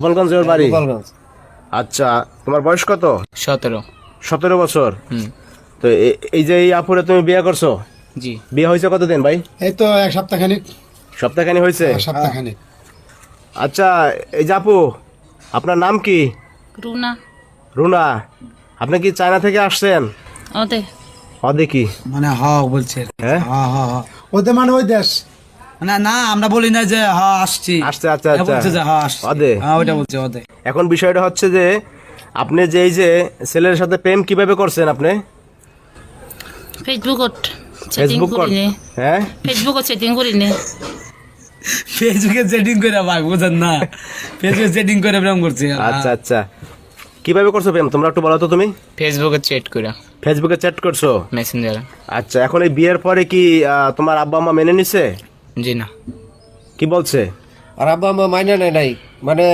গোপালগঞ্জ ওর বাড়ি। গোপালগঞ্জ। আচ্ছা, তোমার বয়স কত? 17। 17 বছর। হুম। তো এই যে এই আপুরে তুমি বিয়ে করছো, জি। বিয়ে হয়েছে কতদিন ভাই? এই তো এক সপ্তাহখানিক। সপ্তাহখানি হয়েছে? সপ্তাহখানিক। আচ্ছা, এই যে আপু, আপনার নাম কি? রুনা। রুনা। আপনি কি চায়না থেকে আসছেন? ওতে অদে কি মানে বলছে হ্যাঁ ওতে মানে ওই দেশ। মানে না আমরা বলি না যে আসছি আসছে। আচ্ছা এ বলছে যে আচ্ছা, আসছি অদে। ওইটা বলছে ওদে। এখন বিষয়টা হচ্ছে যে আপনি যে এই যে ছেলের সাথে প্রেম কিভাবে করছেন আপনি? ফেসবুকত সেটিং ফেসবুক করি নে। হ্যাঁ, ফেসবুকত সেটিং করি নে। ফেসবুকে সেটিং করে ভাই বুঝেন না, ফেসবুকে সেটিং করে প্রেম করছি। আচ্ছা আচ্ছা, কিভাবে করছো প্রেম তোমরা একটু বলো তো তুমি। ফেসবুকে চ্যাট করে, ফেসবুকে চ্যাট করছো? মেসেঞ্জারে। আচ্ছা, এখন এই বিয়ের পরে কি তোমার আব্বা আম্মা মেনে নিছে? জি না। কি বলছে? আর আব্বা আম্মা মাইনা নেয় নাই, মানে